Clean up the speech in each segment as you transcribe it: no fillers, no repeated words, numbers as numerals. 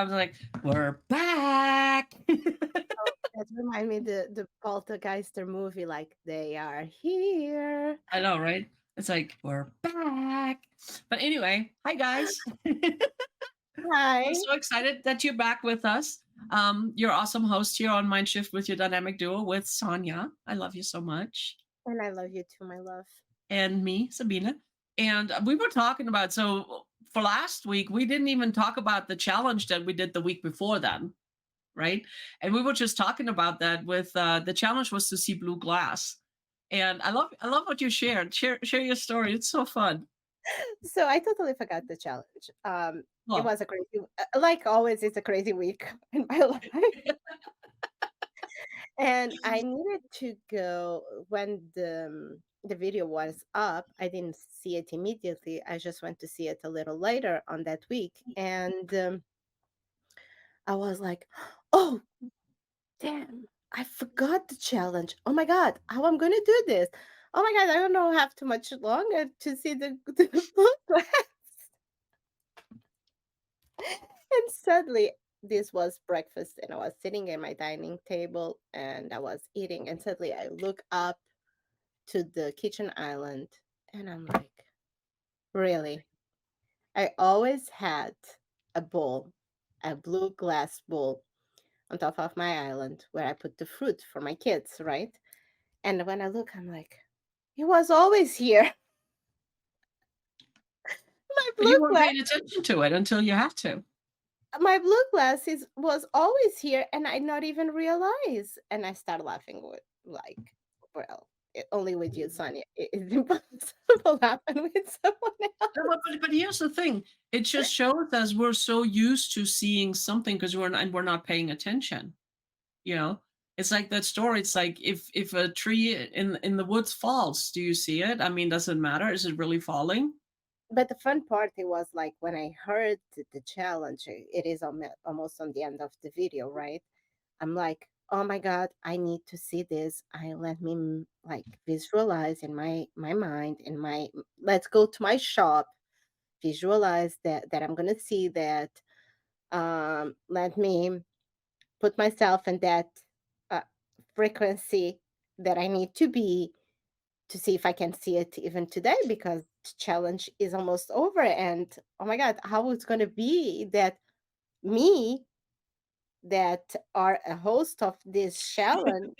I was like, we're back. That remind me the Poltergeister movie, like they are here. I know, right? It's like, we're back. But anyway, hi guys. I'm Hi, so excited that you're back with us. Your awesome host here on Mind Shift with your dynamic duo with Sonia. I love you so much. and I love you too, my love. And me, Sabina. And we were talking about, so for last week, we didn't even talk about the challenge that we did the week before then, right? And we were just talking about that with the challenge was to see blue glass. And I love what you shared. Share your story. It's so fun. So I totally forgot the challenge. It Oh. was a crazy, like always, it's a crazy week in my life, and I needed to go when the video was up. I didn't see it immediately. I just went to see it a little later on that week, and I was like, "Oh, damn, I forgot the challenge. Oh my god, how I'm gonna do this? Oh my god, I don't know have too much longer to see the book." And suddenly this was breakfast and I was sitting at my dining table and I was eating and suddenly I look up to the kitchen island and I'm like, really? I always had a bowl, a blue glass bowl on top of my island where I put the fruit for my kids, right? And when I look, I'm like, it was always here. My But you blue weren't glass, paying attention to it until you have to. my blue glass is was always here, and I not even realize. And I start laughing with like, well, only with you, Sonia. It's impossible happen with someone No, else. but here's the thing. It just shows us we're so used to seeing something because we're not paying attention. You know, it's like that story. It's like if a tree in the woods falls, do you see it? I mean, does it matter? Is it really falling? But the fun part it was like when I heard the challenge. It is almost on the end of the video, right? I'm like, oh my god, I need to see this. I let me like visualize in my mind in my let's go to my shop, visualize that I'm gonna see that. Let me put myself in that uh, frequency that I need to be to see if I can see it even today because the challenge is almost over. And oh my god, how it's gonna be that me that are a host of this channel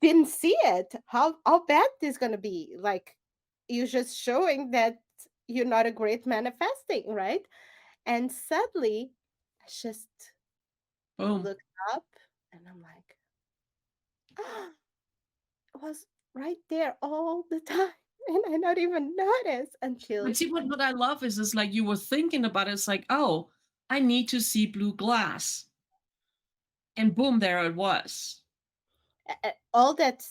didn't see it. How bad this gonna be? Like you're just showing that you're not a great manifesting, right? And sadly, I just Boom. looked up and I'm like, it was right there all the time. And I not even noticed But until see, what I love is like you were thinking about it. It's like, oh, I need to see blue glass, and boom, there it was. all that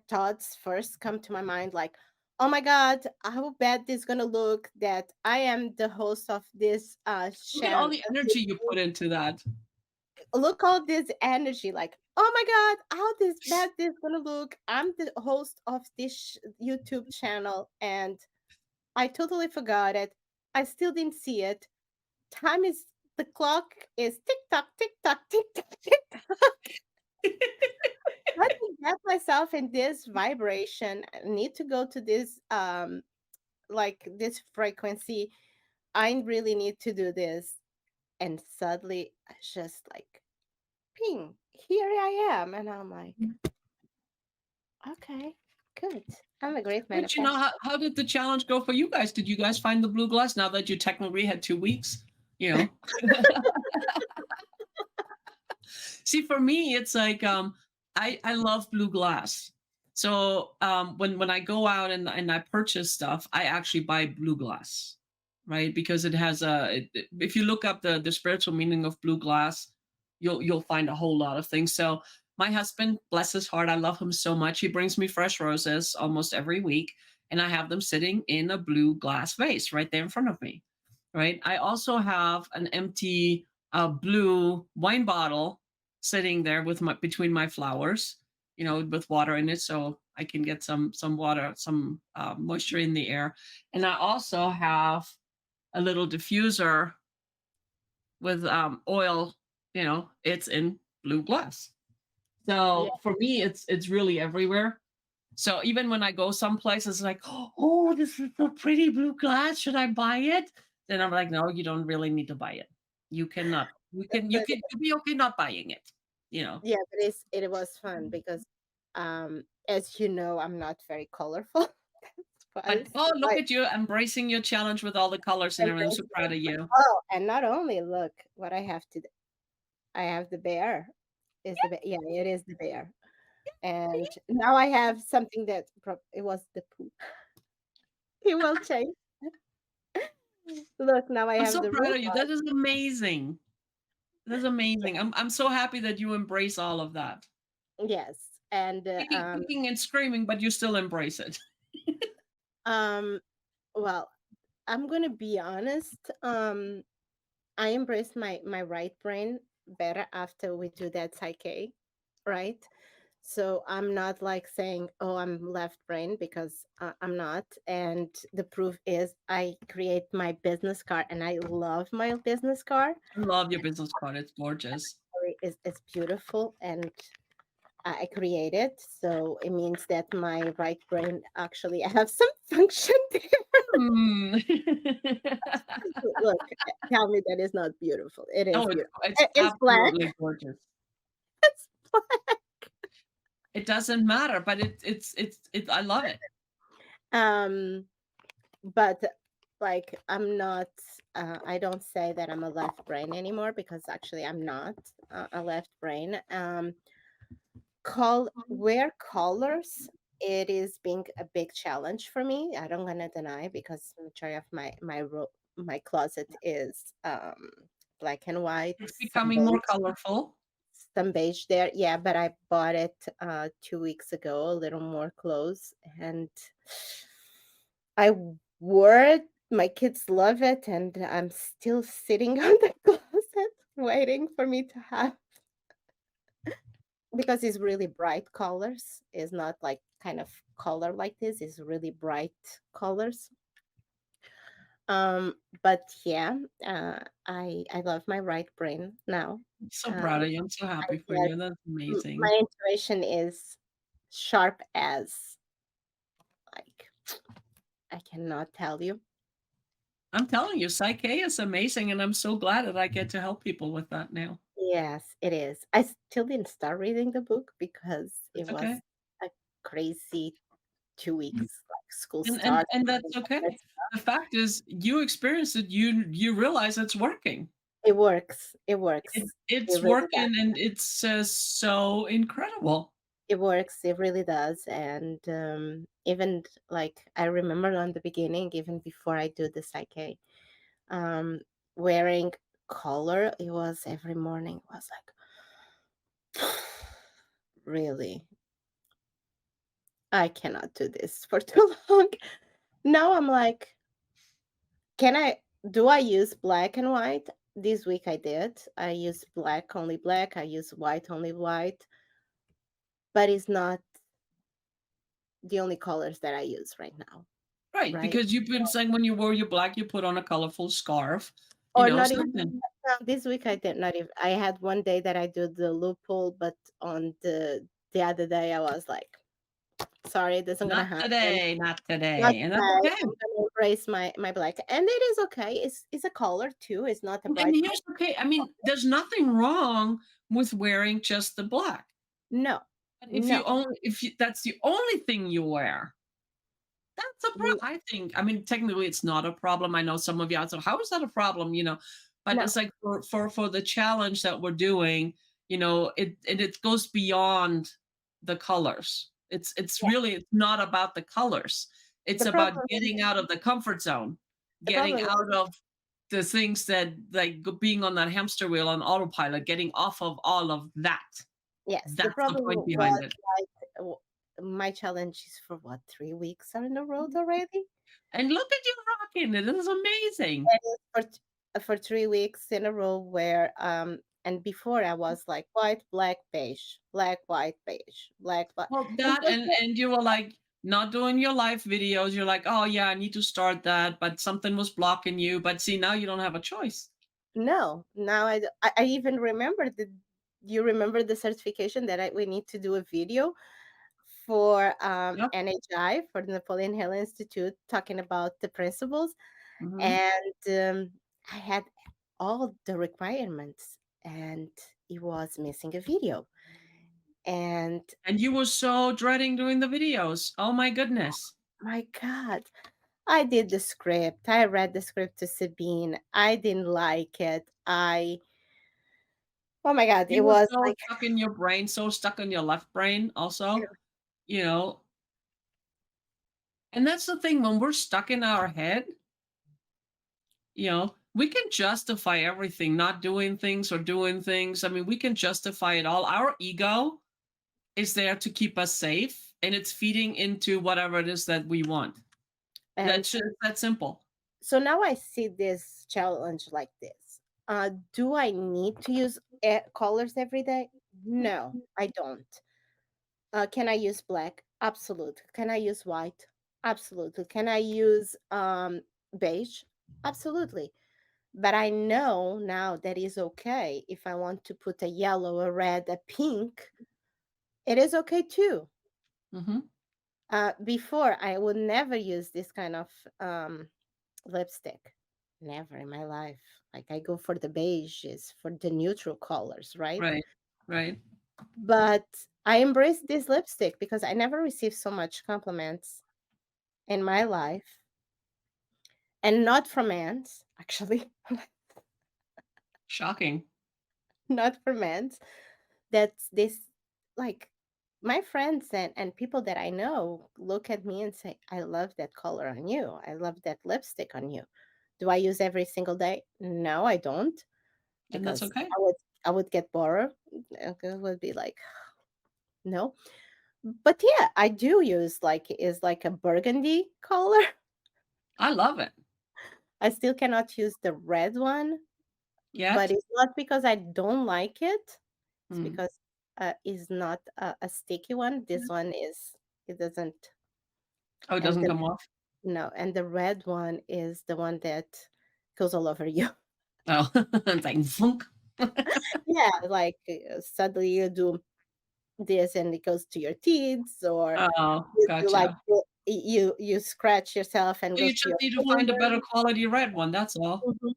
thoughts first come to my mind like, oh my god, how bad this gonna look that I am the host of this Look at all channel. the energy you put into that. Look all this energy like, oh my god, how this bad this gonna look. I'm the host of this YouTube channel and I totally forgot it. I still didn't see it. Time is the clock is tick tock, tick tock, tick tock, tick tock. Let me get myself in this vibration. I need to go to this like this frequency. I really need to do this. And suddenly I just like ping, here I am. And I'm like, okay, good. I'm a great But you manifestor. know, how did the challenge go for you guys? Did you guys find the blue glass now that you technically had 2 weeks? You know, see, for me, it's like I love blue glass. So when I go out and I purchase stuff, I actually buy blue glass, right? Because it has if you look up the spiritual meaning of blue glass, you'll find a whole lot of things. So my husband, bless his heart, I love him so much. He brings me fresh roses almost every week, and I have them sitting in a blue glass vase right there in front of me. Right. I also have an empty blue wine bottle sitting there with my between my flowers, with water in it, so I can get some water, some moisture in the air. And I also have a little diffuser with oil, it's in blue glass. Yeah, So for me, it's really everywhere. So even when I go some places, like, oh, this is so pretty blue glass. Should I buy it? Then I'm like, no, you don't really need to buy it. You cannot. You but can you be okay not buying it. You know. yeah, but it was fun because, as you know, I'm not very colorful. But That's oh, look why at you embracing your challenge with all the colors I and everything. I'm so embraced proud it. of you. Oh, and not only look what I have to. I have the bear. Is the yeah, it is the bear. And now I have something that it was the poop. He will change. Look, now I I'm have so the proud of you. robot. That is amazing. That's amazing. I'm so happy that you embrace all of that. Yes, and Kicking and screaming, but you still embrace it. um, well, I'm gonna be honest. I embrace my right brain better after we do that psyche, right? So I'm not like saying, "Oh, I'm left brain," because I'm not. And the proof is, I create my business card, and I love my business card. I love your business card. It's gorgeous. It's beautiful, and I create it. So it means that my right brain actually have some function there. Hmm. Look, tell me that is not beautiful. It is No, beautiful. it's It's black. absolutely gorgeous. It's black. It doesn't matter, but it. I love it. Um, but like I'm not. I don't say that I'm a left brain anymore because actually I'm not a left brain. Wear colors. It is being a big challenge for me. I don't gonna deny because majority of my closet is black and white, It's becoming more colorful. some beige there. Yeah, but I bought it 2 weeks ago, a little more clothes, and I wore it. My kids love it, and I'm still sitting on the closet waiting for me to have, because it's really bright colors. It's not like kind of color like this. It's really bright colors. Um, but yeah, I love my right brain now. I'm so Uh, proud of you. I'm so I happy for guess you. That's amazing. my intuition is sharp as, like, I cannot tell you. I'm telling you, Psyche is amazing, and I'm so glad that I get to help people with that now. Yes, it is. I still didn't start reading the book because it It's was okay. a crazy 2 weeks, like school And starts. and that's okay. The fact is you experience it, you realize it's working. It works. It It works. It it's really does. working and it's so incredible. It works. It really does. And even like I remember on the beginning, even before I do the psyche, um, wearing collar, it was every morning. It was like, really, I cannot do this for too long. Now I'm like, can I? Do I use black and white? This week I did. I use black, only black. I use white, only white. But it's not the only colors that I use right now, Right, right? because you've been saying when you wore your black, you put on a colorful scarf, Or not even something. this week. I did not even. I had one day that I do the loophole, but on the other day I was like, sorry, it isn't gonna Not happen. today, not Not today, and that's today. okay. I'm gonna embrace my black, and it is okay. It's a color too. It's not a And bright here's okay, I mean, there's nothing wrong with wearing just the black, no, but no. if you that's the only thing you wear, that's a n- I think. I mean, technically, it's not a problem. I know some of you out, so how is that a problem? But No, it's like for the challenge that we're doing, it goes beyond the colors. yeah. It's not about the colors. It's The about problem is getting out of the comfort zone, the getting problem is out of the things that like being on that hamster wheel on autopilot, getting off of all of that. yes. The That's the problem point was behind it. like my challenge is for what, 3 weeks on the road already. And look at you rocking it. It is amazing. It is for 3 weeks in a row where and before I was like white, black, beige, black, white, beige, black, black, Well, and that just and you were like not doing your live videos. You're like, oh yeah, I need to start that, but something was blocking you. But see, now you don't have a choice. No, now I even remember the you remember the certification that we need to do a video for Yep. NHI, for the Napoleon Hill Institute, talking about the principles, Hmm. and I had all the requirements, and it was missing a video. And And you were so dreading doing the videos. Oh my goodness. my God, I did the script. I read the script to Sabine. I didn't like it. Oh my God, it You were was so like, stuck in your brain, so stuck in your left brain also, you know. And that's the thing when we're stuck in our head, we can justify everything, not doing things or doing things. I mean, we can justify it all. Our ego is there to keep us safe and it's feeding into whatever it is that we want. and That's just that simple. so now I see this challenge like this. Do I need to use colors every day? No, I don't. Can I use black? Absolutely. Can I use white? Absolutely. Can I use beige? Absolutely. But I know now that is okay. If I want to put a yellow, a red, a pink, it is okay too. Hmm. Before, I would never use this kind of lipstick. Never in my life. Like I go for the beiges, for the neutral colors, right? Right. Right. But I embrace this lipstick because I never received so much compliments in my life, and not from men, actually, Shocking. not from men. That's this, like, my friends and people that I know look at me and say, "I love that color on you. I love that lipstick on you." Do I use every single day? No, I don't, And that's because okay. I would get bored. It would be like, no. But yeah, I do use, like, is like a burgundy color. I love it. I still cannot use the red one, but Yet. it's not because I don't like it. It's Mm. because it's not a sticky one. This one is, it doesn't. Oh, it And doesn't the come off. no, and the red one is the one that goes all over you. Oh, it's like funk. Yeah, like suddenly you do this and it goes to your teeth, or Oh, you do like gotcha. you scratch yourself and So you goes to just your need to find a finger. better quality red one, that's all. Mhm.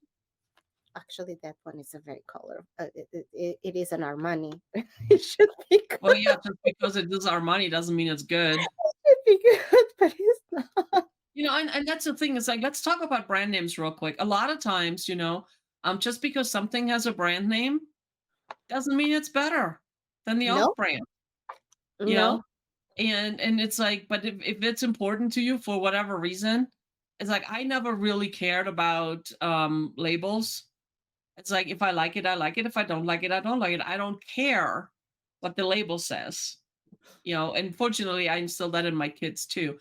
Actually, that one is a very color. It is an Armani. It should be Well, good. yeah, just because it is our money doesn't mean it's good. It should be good, but it's not. And that's the thing. It's like, let's talk about brand names real quick. A lot of times, just because something has a brand name doesn't mean it's better than the No, off brand, you no, know? And it's like, but if it's important to you for whatever reason, it's like I never really cared about labels. It's like if I like it, I like it. If I don't like it, I don't like it. I don't care what the label says. And fortunately I instill that in my kids too.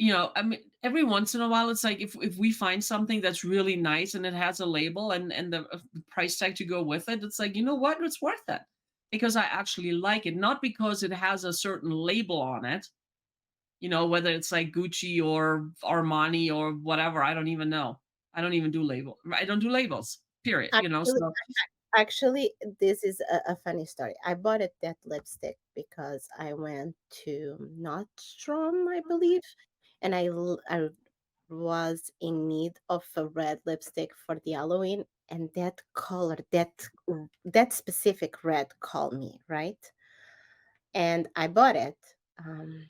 I mean, every once in a while, it's like if we find something that's really nice and it has a label and the price tag to go with it, it's like, you know what, it's worth it because I actually like it, not because it has a certain label on it. Whether it's like Gucci or Armani or whatever, I don't even know. I don't even do label. I don't do labels. Period. actually, So. actually, this is a funny story. I bought it, that lipstick, because I went to Nordstrom, I believe, and I was in need of a red lipstick for the Halloween, and that color, that specific red called me, right? And I bought it. Um,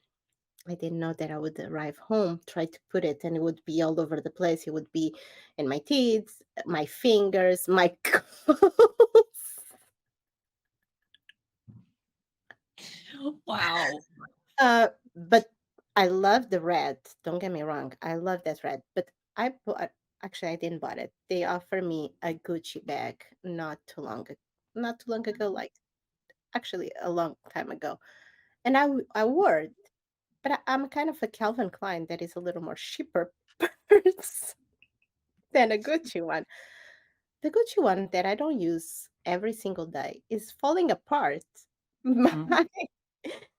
I didn't know that I would arrive home, try to put it, and it would be all over the place. It would be in my teeth, my fingers, my clothes. Wow. But I love the red. Don't get me wrong. I love that red. But actually, I didn't buy it. They offered me a Gucci bag not too long ago, like actually a long time ago. And I wore it. But I'm kind of a Calvin Klein that is a little more cheaper purse than a Gucci one. The Gucci one that I don't use every single day is falling apart. Mhm. My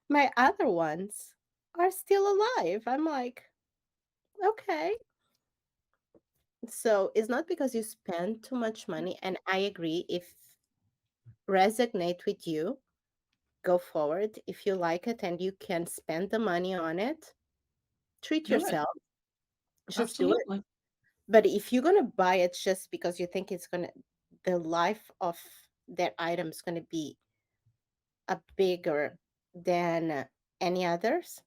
my other ones are still alive. I'm like, okay. So it's not because you spend too much money, and I agree. If resonate with you, go forward. If you like it and you can spend the money on it, treat Do it. yourself. Just do it. Absolutely. But if you're gonna buy it just because you think it's gonna, the life of that item is gonna be a bigger than any others.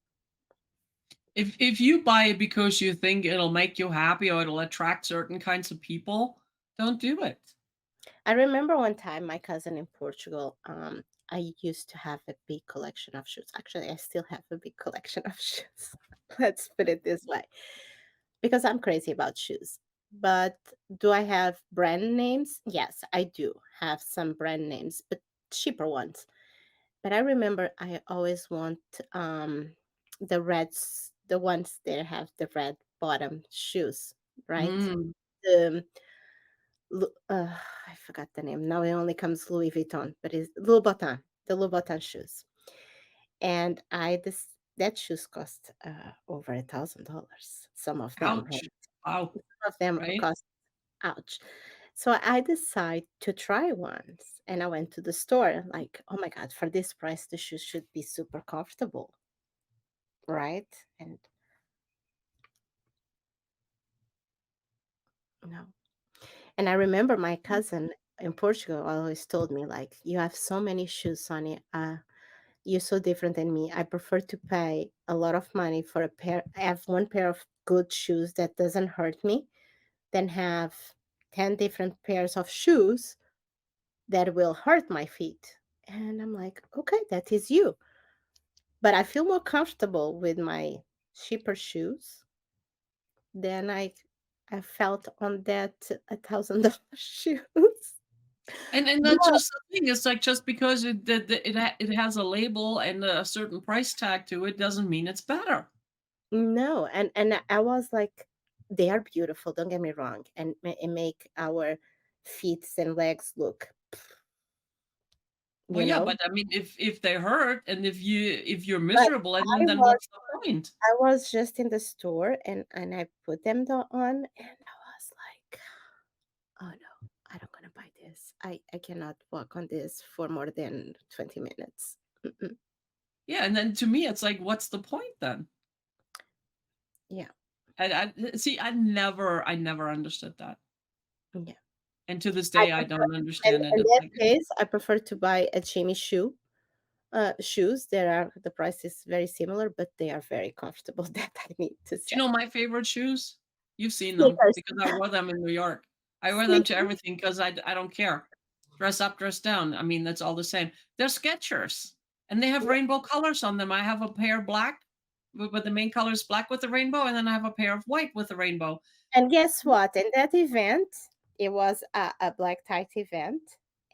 If you buy it because you think it'll make you happy or it'll attract certain kinds of people, don't do it. I remember one time my cousin in Portugal, I used to have a big collection of shoes. Actually, I still have a big collection of shoes. Let's put it this way. Because I'm crazy about shoes. But do I have brand names? Yes, I do have some brand names, but cheaper ones. But I remember I always want the reds, the ones that have the red bottom shoes, right? Mm, The I forgot the name. Now it only comes Louis Vuitton, but it's Louboutin, the Louboutin shoes. And I this that shoes cost over $1,000. Some of them, ouch. Wow. some of them Right? cost, ouch. So I decided to try once, and I went to the store like, oh my god, for this price, the shoes should be super comfortable, right? And no. And I remember my cousin in Portugal always told me like, you have so many shoes, Sonia. You're so different than me. I prefer to pay a lot of money for a pair. I have one pair of good shoes that doesn't hurt me than have 10 different pairs of shoes that will hurt my feet. And I'm like, okay, that is you. But I feel more comfortable with my cheaper shoes than I felt on that $1,000 shoes. And that's But just the thing. It's like just because it has a label and a certain price tag to it doesn't mean it's better. no, and I was like, they are beautiful, don't get me wrong, and and make our feet and legs look, Well, you yeah, know. but I mean, if they hurt and if you're But miserable, and I then was what's the point? I was just in the store and I put them on and I was like, oh no, I don't gonna buy this. I cannot walk on this for more than 20 minutes. Mm-mm. Yeah, and then to me, it's like, what's the point then? Yeah, I see. I never understood that, yeah. and to this I day, I prefer, don't and understand it. in It's that like, case, I prefer to buy a Jimmy shoes. There are the price is very similar, but they are very comfortable. That I need to do you say. know my favorite shoes? You've seen them Sneakers, because I wore them in New York. I wear them to sneakers, everything because I don't care. Dress up, dress down. I mean, that's all the same. They're Skechers, and they have yeah. rainbow colors on them. I have a pair black, but the main color is black with the rainbow, and then I have a pair of white with the rainbow. And guess what? In that event, it was a black tie event,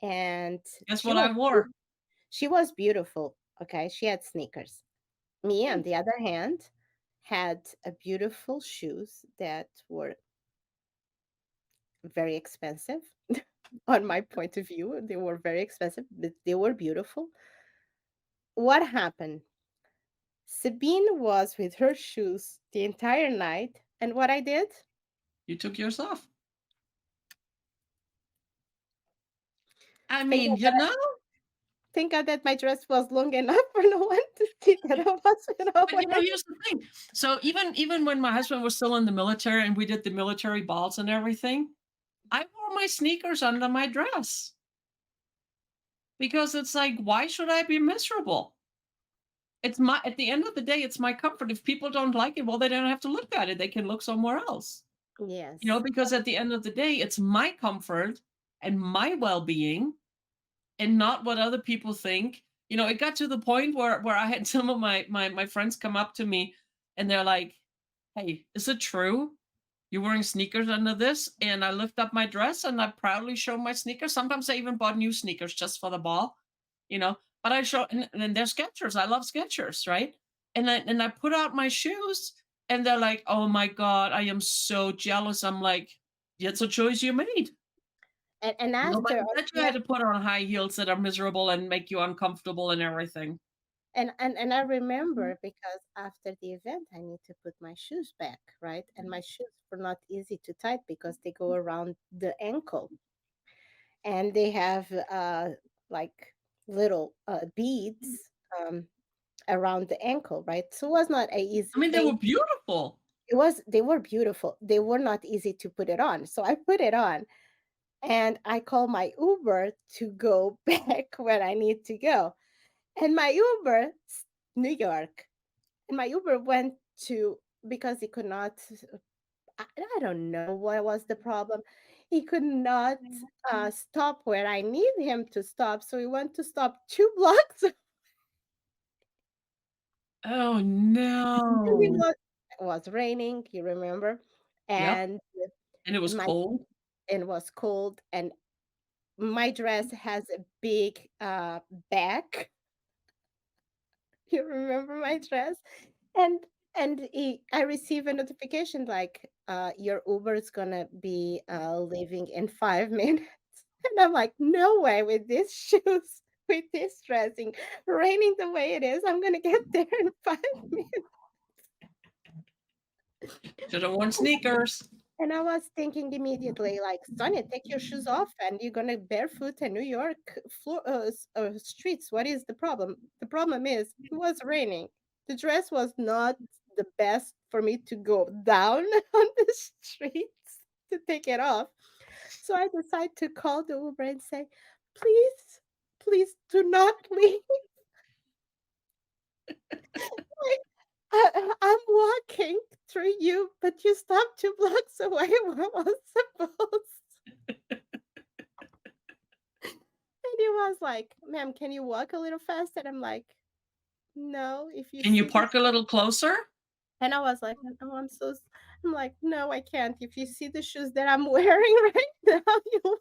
and Guess she what was I wore? she was beautiful. Okay, she had sneakers. Me, on Hmm. the other hand, had a beautiful shoes that were very expensive. On my point of view, they were very expensive, but they were beautiful. What happened? Sabine was with her shoes the entire night, and what I did? You took yours off. I Thank mean, God, you know, thank God that my dress was long enough for no one to see that I was without but wearing. here's the thing. So even when my husband was still in the military and we did the military balls and everything, I wore my sneakers under my dress because it's like, why should I be miserable? It's my at the end of the day, it's my comfort. If people don't like it, well, they don't have to look at it. They can look somewhere else. You know, Yes. because at the end of the day, it's my comfort and my well-being and not what other people think. You know, it got to the point where I had some of my friends come up to me and they're like, "Hey, is it true? You're wearing sneakers under this?" And I lift up my dress and I proudly show my sneakers. Sometimes I even bought new sneakers just for the ball, you know. But I show and they're Skechers. I love Skechers, right? And I put out my shoes and they're like, "Oh my god, I am so jealous." I'm like, "It's a choice you made." And after Nobody on said you the had to put on high heels that are miserable and make you uncomfortable and everything. And I remember because after the event I need to put my shoes back, right? And my shoes were not easy to tie because they go around the ankle, and they have like little beads around the ankle, right? So it was not a I easy mean, they thing. were beautiful. They were beautiful. They were not easy to put it on. So I put it on and I call my Uber to go back where I need to go. And my Uber, New York, and my Uber went to, because he could not, I don't know what was the problem. He could not stop where I need him to stop. So he went to stop 2 blocks. And Oh it no. was raining, you remember? Yep. And And it was my cold. it was cold, and my dress has a big back. You remember my dress? And I receive a notification like your Uber is gonna be leaving in 5 minutes. And I'm like, no way, with these shoes, with this dressing, raining the way it is, I'm gonna get there in 5 minutes. Should have worn sneakers. And I was thinking immediately, like, Sonia, take your shoes off, and you're gonna barefoot in New York streets. What is the problem? The problem is it was raining. The dress was not the best for me to go down on the streets to take it off. So I decided to call the Uber and say, please, please do not leave. I'm walking through you, but you stopped 2 blocks away. What was supposed? And he was like, ma'am, can you walk a little faster? And I'm like, no, if you Can you see this. park a little closer? And I was like, oh, I'm like, no, I can't. If you see the shoes that I'm wearing right now, you would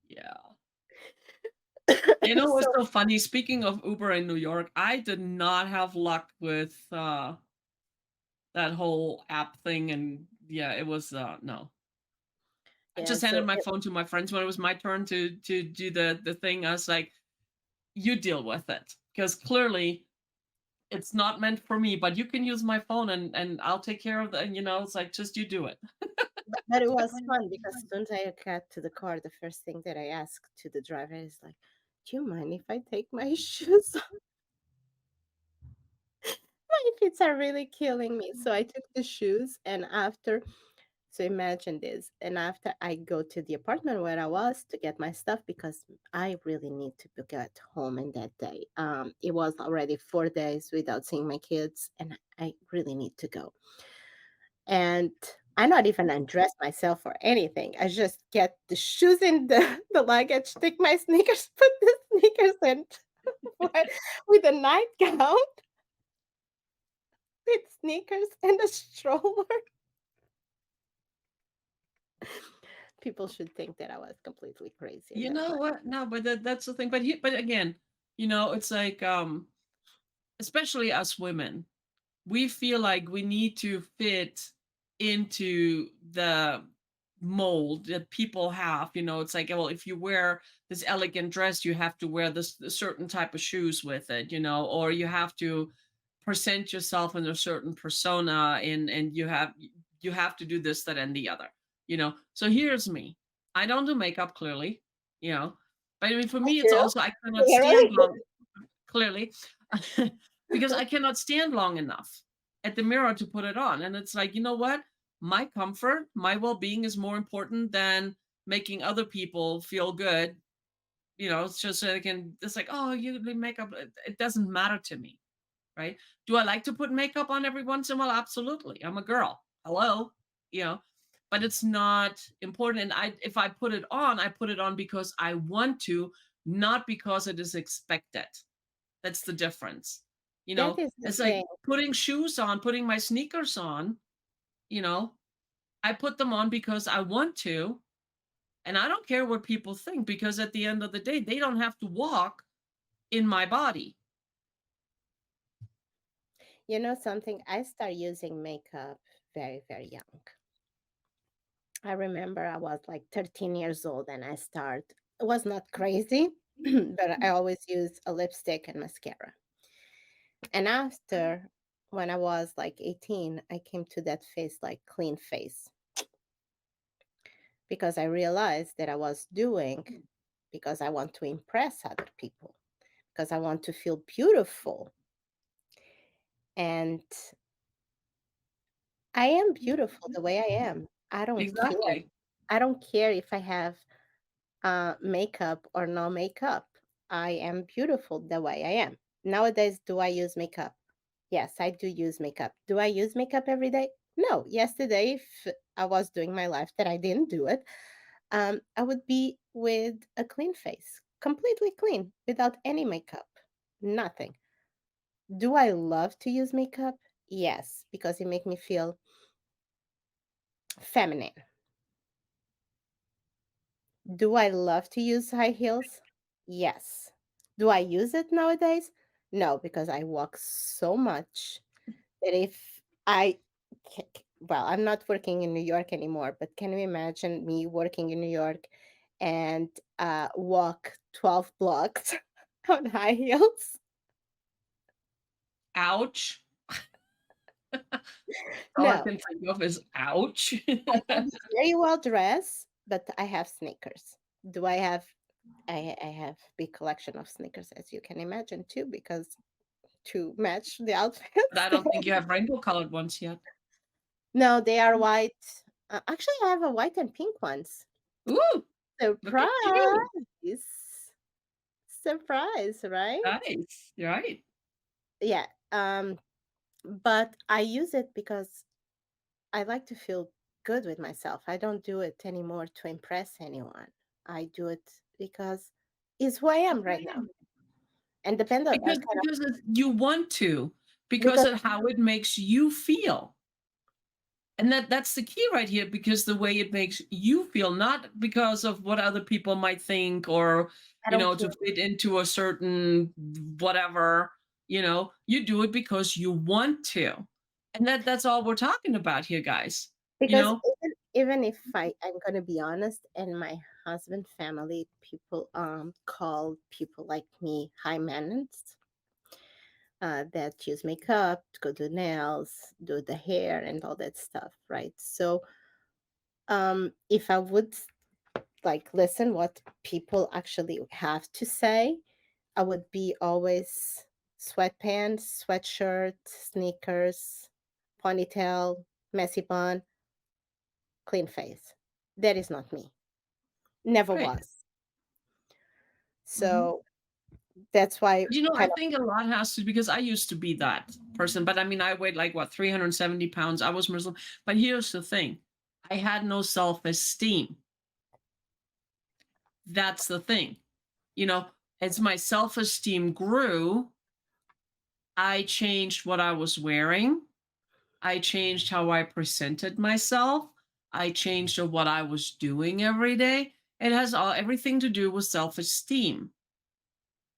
Yeah. You understand. know So, what's so funny? Speaking of Uber in New York, I did not have luck with that whole app thing, and yeah, it was no. I yeah, just handed my phone to my friends when it was my turn to do the thing. I was like, "You deal with it," because clearly it's not meant for me. But you can use my phone, and I'll take care of the. And it's like just you do it. but it was fun because as soon as I got to the car, the first thing that I asked to the driver is like, do you mind if I take my shoes off? My feet are really killing me. So I took the shoes, and after, so imagine this. And after I go to the apartment where I was to get my stuff because I really need to get home in that day. It was already 4 days without seeing my kids, and I really need to go. And I not even undress myself or anything. I just get the shoes in the luggage, take my sneakers, put the sneakers in with a nightgown, with sneakers and a stroller. People should think that I was completely crazy in You that know time. what? No, but that's the thing. But again, it's like especially us women, we feel like we need to fit into the mold that people have. It's like, well, if you wear this elegant dress, you have to wear this certain type of shoes with it, or you have to present yourself in a certain persona, and you have to do this, that, and the other. So here's me. I don't do makeup, clearly, you know but I mean, for I me, it's do. also I cannot stand Clearly. long, clearly, because I cannot stand long enough at the mirror to put it on. And it's like, you know what? My comfort, my well being is more important than making other people feel good. It's just so it's like, oh, you do makeup. It doesn't matter to me, right? Do I like to put makeup on every once in a while? Absolutely. I'm a girl. Hello, you know, but it's not important. And if I put it on, I put it on because I want to, not because it is expected. That's the difference. That is the It's like thing. putting shoes on, putting my sneakers on, you know, I put them on because I want to, and I don't care what people think, because at the end of the day, they don't have to walk in my body. You know something? I started using makeup very, very young. I remember I was like 13 years old and I started. It was not crazy. but I always use a lipstick and mascara. And after, when I was like 18, I came to that face like clean face because I realized that I was doing because I want to impress other people, because I want to feel beautiful. And I am beautiful the way I am. I don't care. Exactly. I don't care if I have makeup or no makeup. I am beautiful the way I am. Nowadays, do I use makeup? Yes, I do use makeup. Do I use makeup every day? No. Yesterday, if I was doing my life that I didn't do it, I would be with a clean face, completely clean, without any makeup, nothing. Do I love to use makeup? Yes, because it makes me feel feminine. Do I love to use high heels? Yes. Do I use it nowadays? No, because I walk so much that if I, well, I'm not working in New York anymore, but can you imagine me working in New York and walk 12 blocks on high heels? Ouch. All I No, can think of is ouch. I can be very well dressed, but I have sneakers. Do I have I have big collection of sneakers, as you can imagine too, because to match the But outfits. I don't think you have rainbow colored ones yet. No, they are white. Actually, I have a white and pink ones. Ooh, look at you. Surprise! Surprise, right? Nice. Right. Yeah. But I use it because I like to feel good with myself. I don't do it anymore to impress anyone. I do it because it's who I am right now. And depend on kind of You want to, because because of how it makes you feel. And that's the key right here, because the way it makes you feel, not because of what other people might think, or I don't care. to fit into a certain whatever. You do it because you want to. And that's all we're talking about here, guys. you Because know even if I'm gonna be honest, and my husband family people call people like me high maintenance, that use makeup, go do nails, do the hair, and all that stuff, right? So if I would like listen what people actually have to say, I would be always sweatpants, sweatshirt, sneakers, ponytail, messy bun, clean face. That is not me. Never right. was. Mhm. So that's why I kind of think a lot has to, because I used to be that person, but I mean, I weighed like what, 370 pounds. I was Muslim. But here's the thing, I had no self esteem. That's the thing. You know, as my self esteem grew, I changed what I was wearing. I changed how I presented myself. I changed what I was doing every day. It has everything to do with self esteem.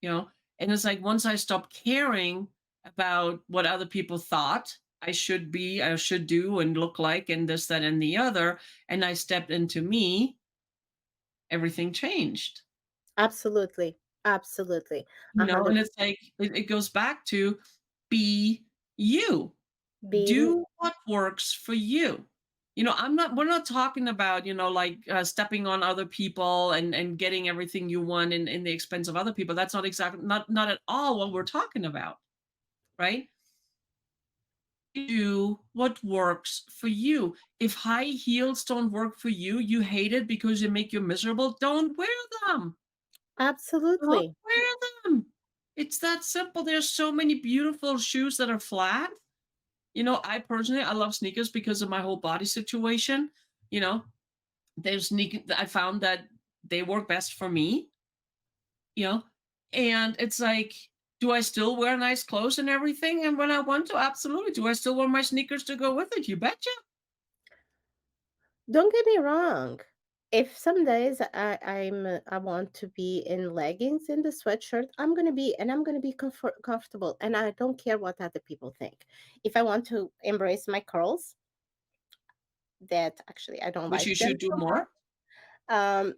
you know and it's like, once I stopped caring about what other people thought I should do and look like, and this, that, and the other, and I stepped into me, everything changed. absolutely, absolutely, a And hundred it's like, it goes back to, be you. being Do what works for you. We're not talking about, like, stepping on other people and getting everything you want in the expense of other people. That's not exactly, not at all what we're talking about, right? Do what works for you. If high heels don't work for you, you hate it because they make you miserable, don't wear them. Don't absolutely, wear them. It's that simple. There's so many beautiful shoes that are flat. I personally, I love sneakers because of my whole body situation. You know, there's sneak. I found that they work best for me. You know, and it's like, do I still wear nice clothes and everything? And when I want to, absolutely. Do I still wear my sneakers to go with it? You betcha. don't get me wrong. If some days I want to be in leggings in the sweatshirt, I'm gonna be comfortable, and I don't care what other people think. If I want to embrace my curls, that actually I don't Which like you them should do so more. much.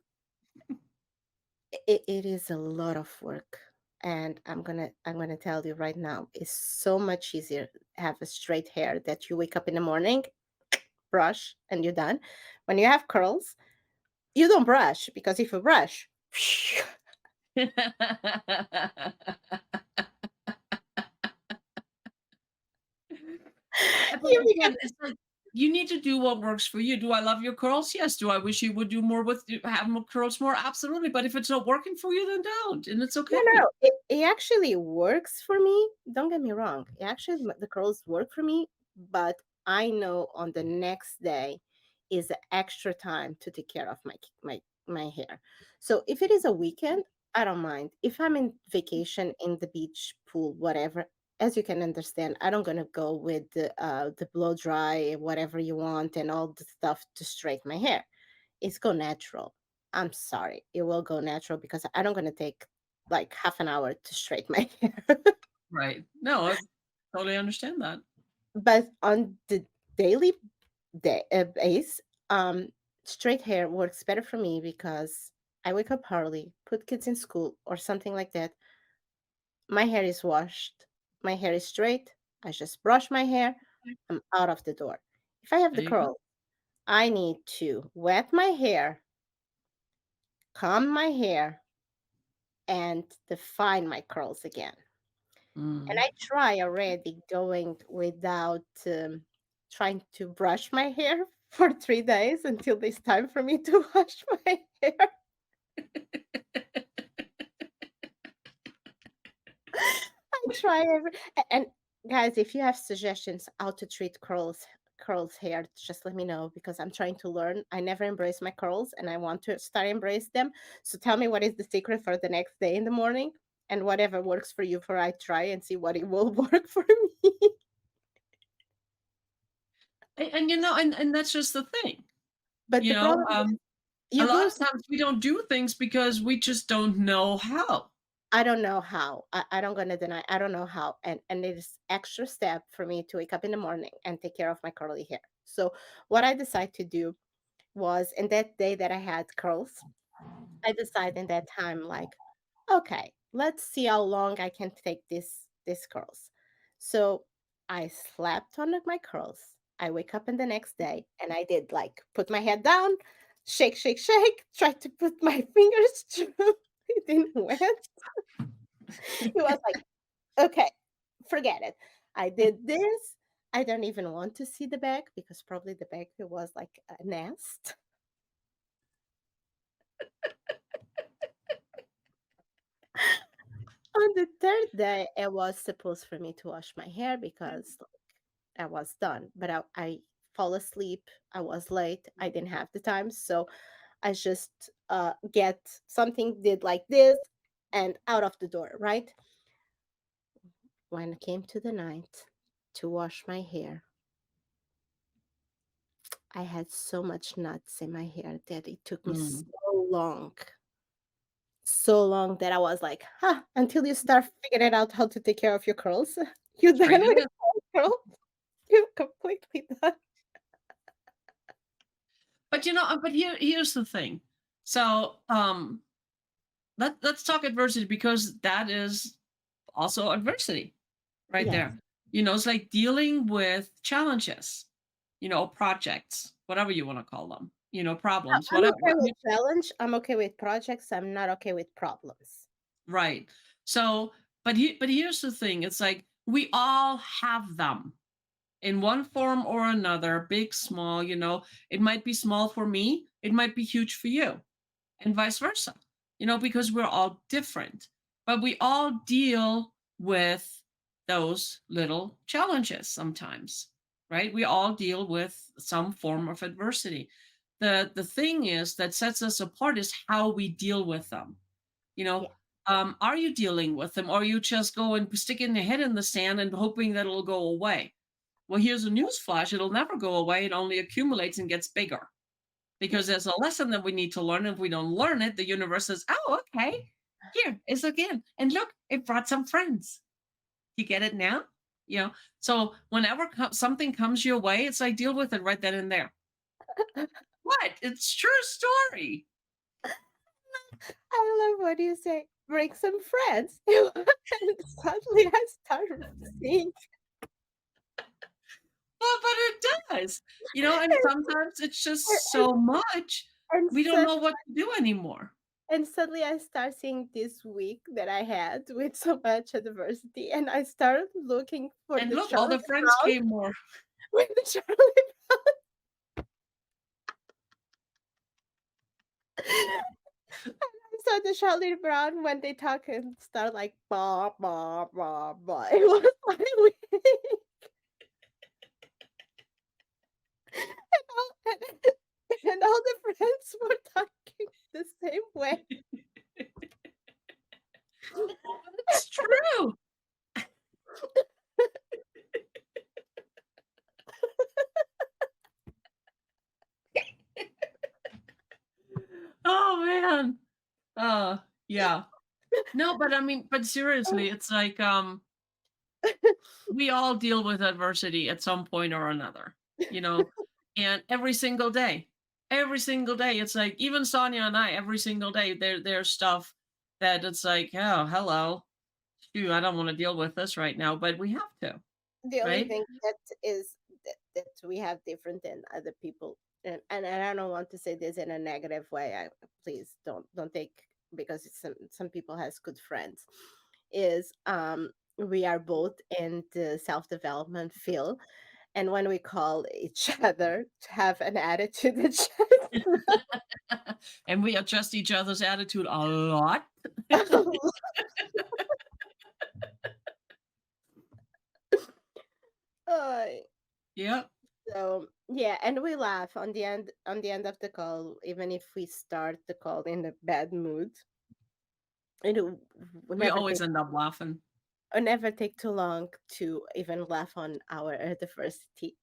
it is a lot of work, and I'm gonna tell you right now, it's so much easier have a straight hair that you wake up in the morning, brush, and you're done. When you have curls, you don't brush because if you brush, But you again, it's like you need to do what works for you. Do I love your curls? Yes. Do I wish you would do more with have more curls more? Absolutely. But if it's not working for you, then don't, and it's No, no, okay. no. It actually works for me. Don't get me wrong. It actually, the curls work for me, but I know on the next day is the extra time to take care of my hair. So if it is a weekend, I don't mind. If I'm in vacation in the beach, pool, whatever, as you can understand, I don't gonna go with the blow dry, whatever you want, and all the stuff to straighten my hair. It's go natural. I'm sorry. It will go natural because I don't gonna take like half an hour to straighten my hair. Right. No, I totally understand that. But on the daily base, straight hair works better for me because I wake up early, put kids in school or something like that. My hair is washed, my hair is straight. I just brush my hair. I'm out of the door. If I have There the you go. curl, I need to wet my hair, comb my hair, and define my curls again. And Mm. I try already going without trying to brush my hair for 3 days until it's time for me to wash my hair. I try and guys, if you have suggestions how to treat curls hair, just let me know because I'm trying to learn. I never embrace my curls and I want to start embrace them. So tell me what is the secret for the next day in the morning and whatever works for you for I try and see what it will work for me. And and that's just the thing. But You the know, problem is a you lot go of times we don't do things because we just don't know how. I don't know how. I don't gonna deny. I don't know how, and it is extra step for me to wake up in the morning and take care of my curly hair. So what I decided to do was, in that day that I had curls, I decided in that time like, okay, let's see how long I can take this curls. So I slept on my curls. I wake up in the next day and I did like put my head down, shake, shake, shake, try to put my fingers through. It didn't went. It was like okay, forget it. I did this. I don't even want to see the back because probably the back it was like a nest. On the third day, it was supposed for me to wash my hair because I was done, but I fall asleep. I was late. I didn't have the time, so I just get something did like this and out of the door. Right when it came to the night to wash my hair, I had so much nuts in my hair that it took me Mm. so long that I was like, huh, until you start figuring out how to take care of your curls, you're done Straight it with is. curls. You're completely done. But but here's the thing. So let's talk adversity because that is also adversity right Yes. there. It's like dealing with challenges, projects, whatever you want to call them, problems, I'm whatever. okay with challenge. I'm okay with projects. I'm not okay with problems. Right. So, but here's the thing. It's like we all have them in one form or another, big, small, it might be small for me, it might be huge for you, and vice versa, because we're all different. But we all deal with those little challenges sometimes, right? We all deal with some form of adversity. The thing is that sets us apart is how we deal with them. You know, Yeah. are you dealing with them, or are you just going sticking your head in the sand and hoping that it'll go away? Well, here's a news flash. It'll never go away. It only accumulates and gets bigger Yeah. because there's a lesson that we need to learn. If we don't learn it, the universe says, oh, okay, here is again. And look, it brought some friends. You get it now? So whenever something comes your way, it's like deal with it right then and there. What? It's true story. I love what you say. Bring some friends. And suddenly I started seeing, Well, but it does, and sometimes it's just and, so much, and, we don't sud- know what to do anymore. and suddenly I start seeing this week that I had with so much adversity, and I started looking for And the look, all Charlie the friends Brown came more. with the Charlie. I saw the Charlie Brown when they talk and start like bah bah bah bah. It was like and all the friends were talking the same way. It's true. Oh, man. Yeah. No, but I mean, but seriously, it's like, we all deal with adversity at some point or another, you know, and every single day, it's like even Sonia and I, every single day, there's stuff that it's like, oh, hello, shoot, I don't want to deal with this right now, but we have to, The only right? thing that is that we have different than other people, and I don't want to say this in a negative way. Please don't take, because some people has good friends. Is we are both in the self development field, and when we call each other to have an attitude, it's And we adjust each other's attitude a lot. just uh, Yep. so yeah, and we laugh on the end of the call, even if we start the call in a bad mood. It We never always take end up laughing. never take too long to even laugh on our adversity,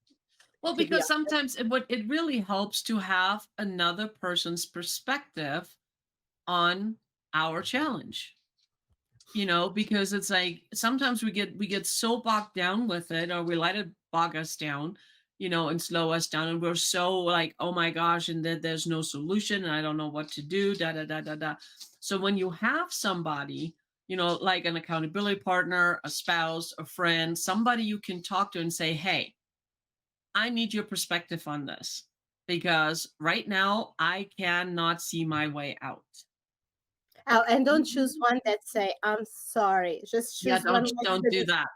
Well, to be because sometimes it really helps to have another person's perspective on our challenge. Because it's like sometimes we get so bogged down with it, or we let it bog us down, and slow us down, and we're so like, oh my gosh, and there's no solution, and I don't know what to do, da da da da da. So when you have somebody, like an accountability partner, a spouse, a friend, somebody you can talk to and say, hey, I need your perspective on this, because right now I cannot see my way out. oh, and don't choose one that say I'm sorry. Just Yeah, choose one like don't do Sabine. that.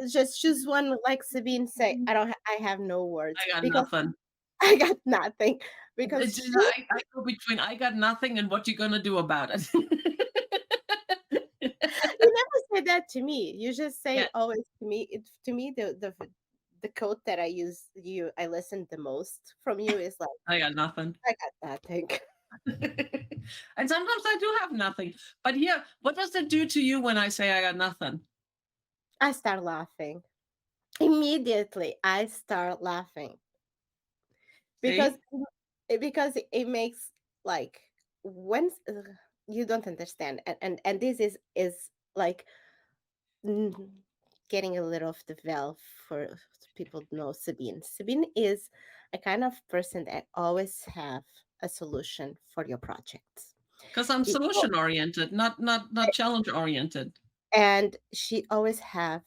Just choose one like Sabine say. I have no words I got because nothing. I got nothing. Because It's, I go between I got nothing and what you gonna do about it. you never say that to me. You just Yeah, say always to me. To me, the quote that I listen the most from you is like, I got nothing. I got nothing. And sometimes I do have nothing. But here, what does it do to you when I say I got nothing? I start laughing. Immediately, I start laughing because See? it makes like when you don't understand, and this is like mm, getting a little off the veil for people to know Sabine. Sabine is a kind of person that always have a solution for your projects. Because I'm It, solution oriented, not challenge oriented. and she always have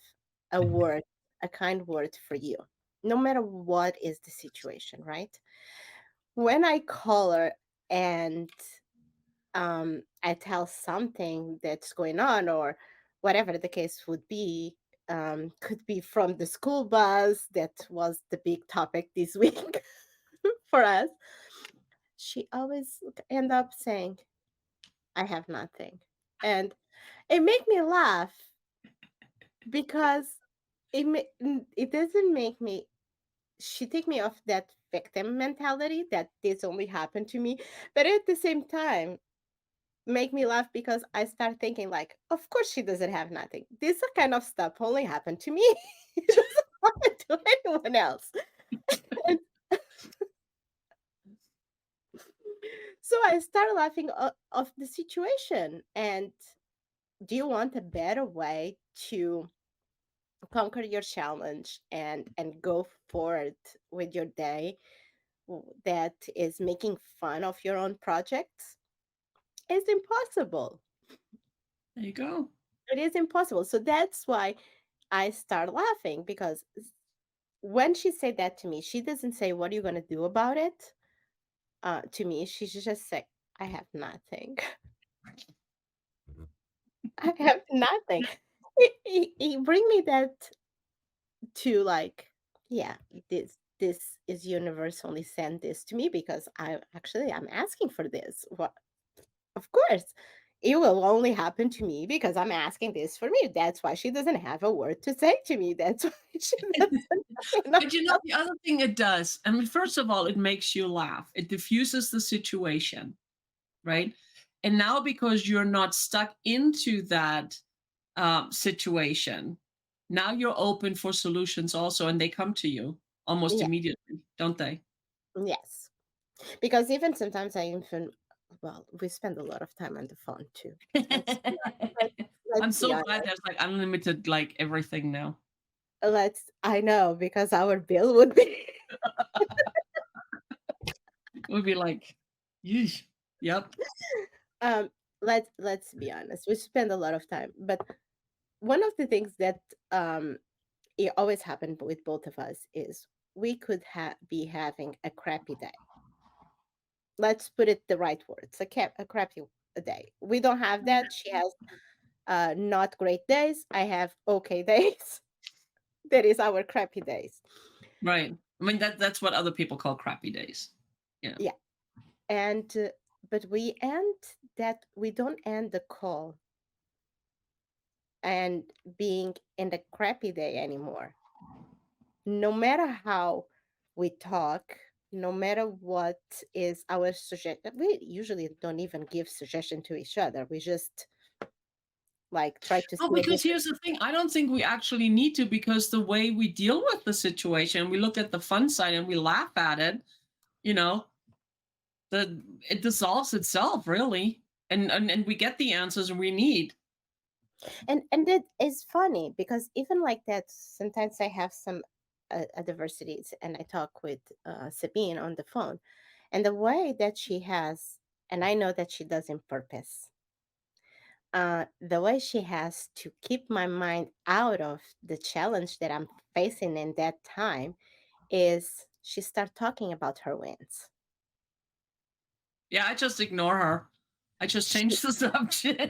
a word, a kind word for you, no matter what is the situation, right? When I call her and I tell something that's going on, or whatever the case would be, could be from the school bus, that was the big topic this week for us. She always end up saying, I have nothing. And it make me laugh because it doesn't make me, she take me off that victim mentality that this only happened to me, but at the same time make me laugh because I start thinking like, of course she doesn't have nothing. This kind of stuff only happened to me. It doesn't happen to anyone else. And so I start laughing of the situation. And do you want a better way to conquer your challenge and go forward with your day that is making fun of your own projects? It's impossible. There you go. It is impossible. So that's why I start laughing because when she said that to me, she doesn't say, "What are you going to do about it?" To me, she just say, "I have nothing. I have nothing." He bring me that to like, yeah, this is universe only sent this to me because I'm asking for this. What? Of course. It will only happen to me because I'm asking this for me. That's why she doesn't have a word to say to me. That's why she doesn't, you know. But you know, the other thing it does, I mean, first of all, it makes you laugh. It diffuses the situation, right? And now because you're not stuck into that situation, now you're open for solutions also, and they come to you almost Yeah, immediately, don't they? yes. Because even sometimes I even, well, we spend a lot of time on the phone too. Let's be let's, I'm let's be so glad honest. there's like unlimited like everything now. I know because our bill would be It would be like, yeesh. Yep. um let's be honest. We spend a lot of time. But one of the things that it always happened with both of us is we could be having a crappy day. Let's put it the right words. A crappy day. We don't have that. She has not great days. I have okay days. That is our crappy days. Right. I mean that's what other people call crappy days. Yeah. Yeah. And but we don't end the call and being in the crappy day anymore. No matter how we talk, no matter what is our suggestion, we usually don't even give suggestion to each other. We just like try to Oh, see a because different. here's the thing. I don't think we actually need to because the way we deal with the situation, we look at the fun side and we laugh at it, you know, the it dissolves itself really. And we get the answers we need. And it is funny because even like that, sometimes I have some adversities, and I talk with Sabine on the phone, and the way that she has, and I know that she does in purpose. The way she has to keep my mind out of the challenge that I'm facing in that time is she start talking about her wins. Yeah, I just ignore her. I just She change the subject.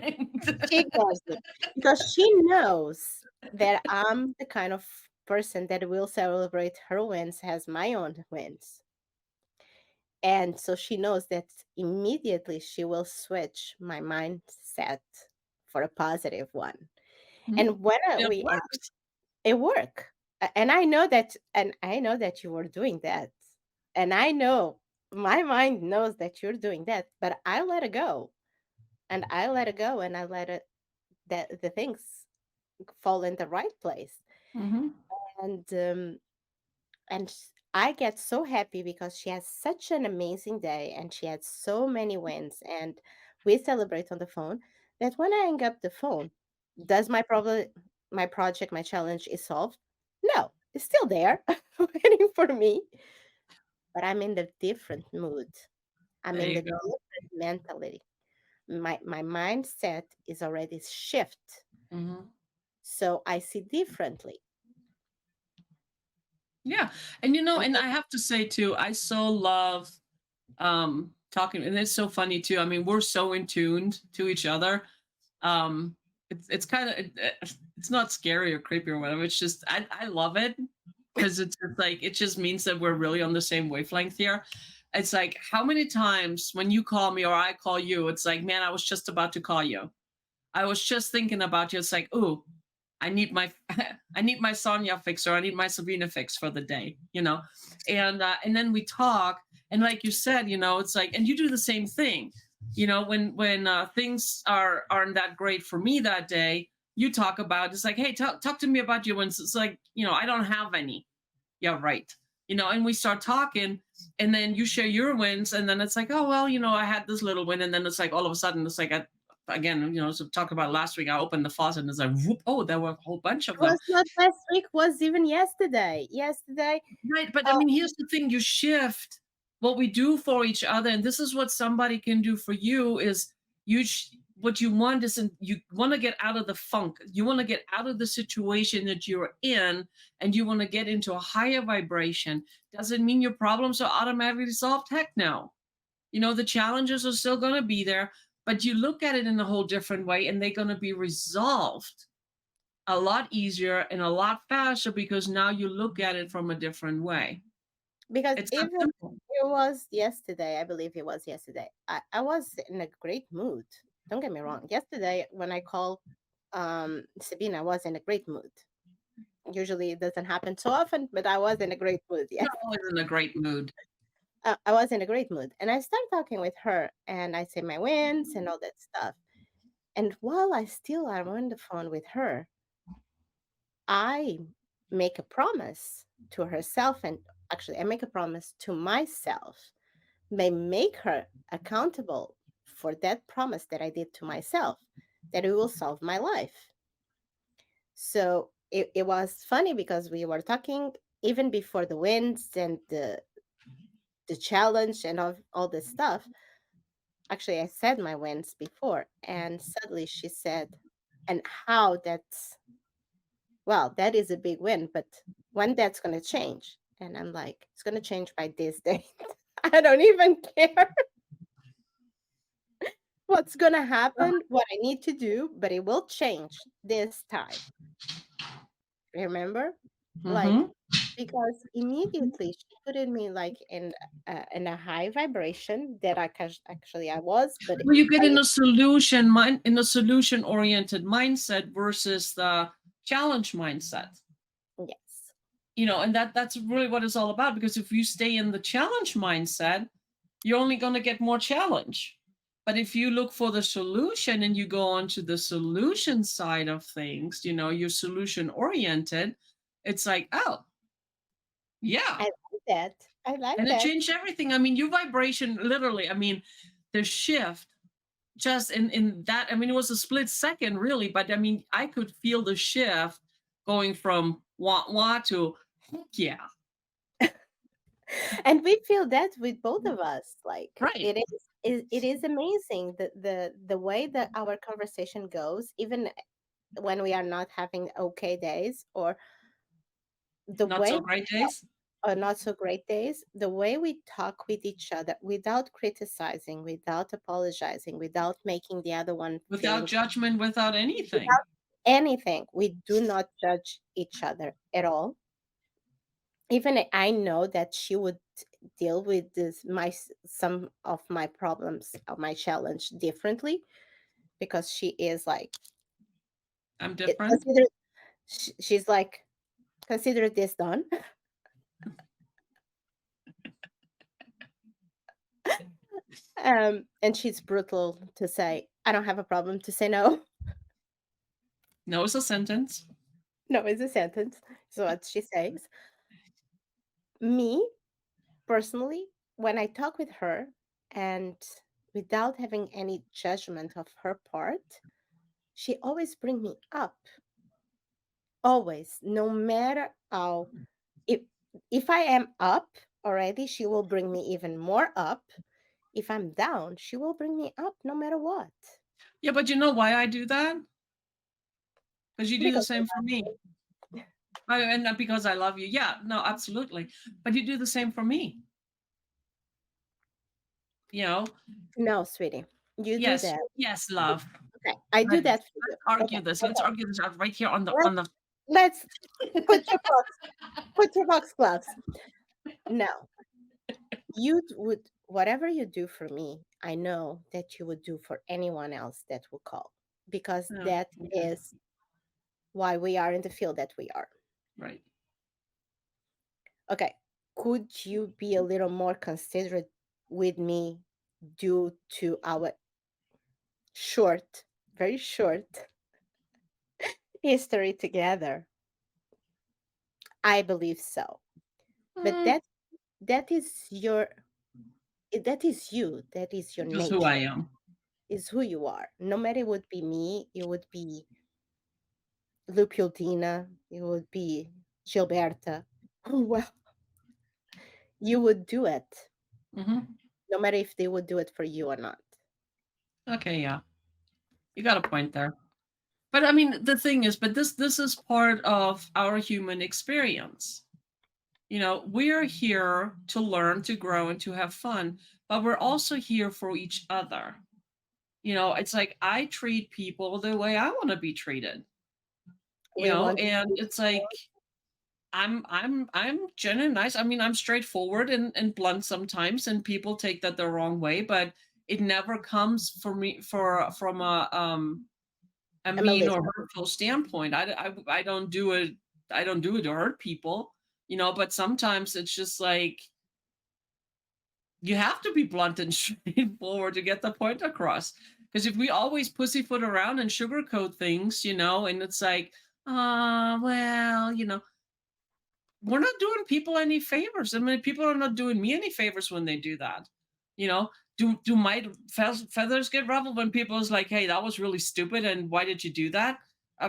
she ignores it because she knows that I'm the kind of person that will celebrate her wins as my own wins. And so she knows that immediately she will switch my mindset for a positive one. Mhm. And when It we end, works. it work. And I know that you were doing that. And I know my mind knows that you're doing that, but I let it go. And I let it go and I let it that the things fall in the right place. Hmm. And I get so happy because she has such an amazing day and she had so many wins and we celebrate on the phone that when I hang up the phone, does my project, my challenge is solved? No, it's still there waiting for me, but I'm in the different mood. I'm There in you the go. different mentality. My mindset is already shift. Hmm. So I see differently. Yeah. And you know, And and I have to say too, I so love talking, and it's so funny too. I mean, we're so in tuned to each other. It's kind of it's not scary or creepy or whatever. It's just I love it because it's just like it just means that we're really on the same wavelength here. It's like how many times when you call me or I call you, it's like, man, I was just about to call you. I was just thinking about you. It's like, oh, I need my I need my Sonia fix or I need my Sabina fix for the day, you know. And then we talk, and like you said, you know, it's like, and you do the same thing, you know, when things aren't that great for me that day, you talk about it's like, hey, talk to me about your wins. It's like, you know, I don't have any. Yeah, right. You know, and we start talking, and then you share your wins, and then it's like, oh well, you know, I had this little win, and then it's like all of a sudden it's like again, you know, so talk about last week, I opened the faucet and it's like, whoop, oh, there were a whole bunch of them. was not last week, was even yesterday. Yesterday, Right. But I uh, mean, here's the thing, you shift what we do for each other. And this is what somebody can do for you is What you want isn't, you want to get out of the funk, you want to get out of the situation that you're in, and you want to get into a higher vibration. Doesn't mean your problems are automatically solved. Heck no. The challenges are still going to be there, but you look at it in a whole different way, and they're going to be resolved a lot easier and a lot faster, because now you look at it from a different way. Because It's that even simple. it was yesterday, I believe it was yesterday, I was in a great mood. Don't get me wrong. Yesterday, when I called Sabina, I was in a great mood. Usually it doesn't happen so often, but I was in a great mood. You're Yes. always in a great mood. I was in a great mood. And I start talking with her and I say my wins and all that stuff. And while I still am on the phone with her, I make a promise to herself, and actually I make a promise to myself, may make her accountable for that promise that I did to myself, that it will solve my life. So it was funny because we were talking even before the wins and the challenge and all this stuff. Actually, I said my wins before, and suddenly she said, and how that's, well, that is a big win, but when that's going to change? And I'm like, it's going to change by this date. I don't even care what's going to happen, what I need to do, but it will change this time. Remember? Like, Mm-hmm. because immediately she put in me like in a high vibration that actually I was, but Well, you get I, in a solution oriented mindset versus the challenge mindset. yes. And that's really what it's all about, because if you stay in the challenge mindset, you're only going to get more challenge. But if you look for the solution and you go on to the solution side of things, you're solution oriented, it's like, oh, yeah. I like that. I like And it that. changed everything. I mean, your vibration, literally, I mean, the shift just in that, I mean, it was a split second, really, but I mean, I could feel the shift going from wah wah to heck yeah. And we feel that with both of us. Like Right. it is amazing the way that our conversation goes, even when we are not having okay days, or the Not way so great days. or not so great days, the way we talk with each other without criticizing, without apologizing, without making the other one Without feeling, judgment, without anything. without anything. We do not judge each other at all. Even I know that she would deal with some of my problems, of my challenge differently, because she is like I'm it different. consider she's like, consider this done. And she's brutal to say, I don't have a problem to say no. No is a sentence. No is a sentence. So what she says. Me, personally, when I talk with her and without having any judgment of her part, she always bring me up. Always, no matter how, if if I am up already, she will bring me even more up. If I'm down, she will bring me up no matter what. Yeah, but you know why I do that? Because you do the Because same for me. And not because I love you. Yeah, no, absolutely. But you do the same for me. You know, no, sweetie, you do yes, that. yes, love. Okay, I do Let's that for you. Okay, argue this. Let's okay. argue this out right here on the Let's on the. let's put your box gloves. Now, would whatever you do for me, I know that you would do for anyone else that will call, because Yeah, that okay. is why we are in the field that we are. Right. Okay, could you be a little more considerate with me due to our short, very short history together? I believe so. But Mm, that is that is you. That is your just who I nature. am. Is who you are. No matter it would be me, it would be Lupildina, it would be Gilberta. Well, you would do it, Hmm. no matter if they would do it for you or not. Okay, yeah. You got a point there. But I mean, the thing is, but this is part of our human experience. You know, we're here to learn, to grow, and to have fun, but we're also here for each other. You know, it's like I treat people the way I want to be treated, you We know, want and to it's like I'm genuine nice. I mean, I'm straightforward and blunt sometimes, and people take that the wrong way, but it never comes for me for from a I'm a mean or listener. hurtful standpoint. I don't do it. I don't do it to hurt people, you know. But sometimes it's just like you have to be blunt and straightforward to get the point across. Because if we always pussyfoot around and sugarcoat things, you know, and it's like, well, you know, we're not doing people any favors. I mean, people are not doing me any favors when they do that. You know, do my feathers get ruffled when people is like, "Hey, that was really stupid," and why did you do that?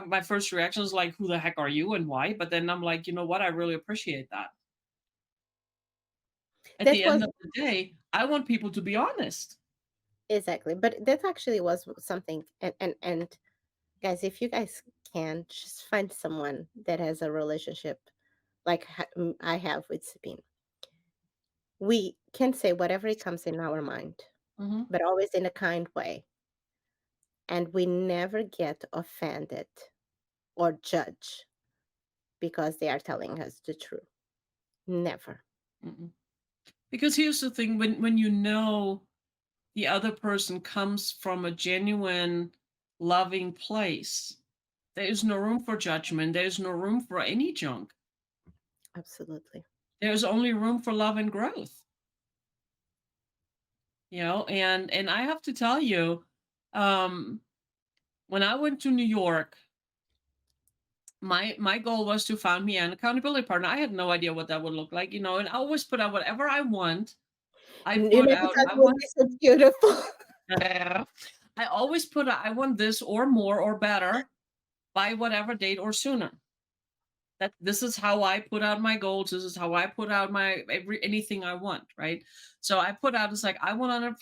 My first reaction is like, "Who the heck are you and why?" But then I'm like, you know what? I really appreciate that. At That the was end of the day, I want people to be honest. exactly, but that actually was something. And guys, if you guys can just find someone that has a relationship like I have with Sabine, we can say whatever it comes in our mind, Hmm. but always in a kind way, and we never get offended or judge because they are telling us the truth. Never. Because here's the thing: when you know the other person comes from a genuine, loving place, there is no room for judgment. There's no room for any junk. Absolutely. There's only room for love and growth. You know, and I have to tell you, um, when I went to New York, my goal was to find me an accountability partner. I had no idea what that would look like, you know, and I always put out whatever I want. I You put never out thought I it would want be so beautiful. I always put out I want this or more or better by whatever date or sooner. That this is how I put out my goals. This is how I put out my anything I want, right? So I put out it's like I want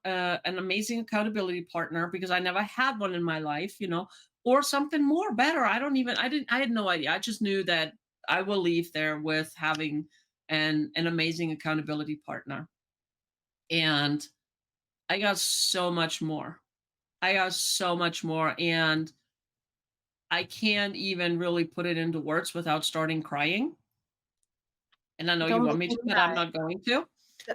an amazing accountability partner because I never had one in my life, you know, or something more better. I had no idea. I just knew that I will leave there with having an amazing accountability partner, and I got so much more. I got so much more, and I can't even really put it into words without starting crying. And I know you Don't want make me me to, but I'm cry. not going to.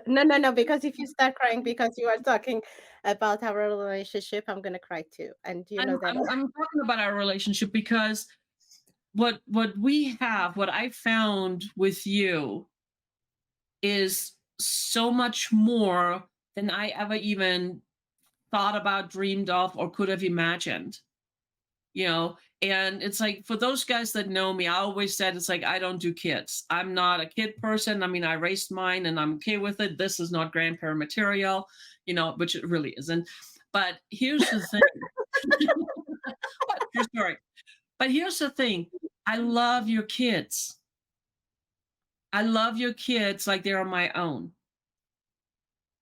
No, no, no, because if you start crying because you are talking about our relationship, I'm gonna cry too. And you know that. I'm talking about our relationship because what we have, what I found with you is so much more than I ever even thought about, dreamed of, or could have imagined. You know, and it's like for those guys that know me, I always said it's like I don't do kids. I'm not a kid person. I mean, I raised mine and I'm okay with it. This is not grandparent material, you know, which it really isn't. But here's the thing. What? True story. But here's the thing. I love your kids. I love your kids like they're my own.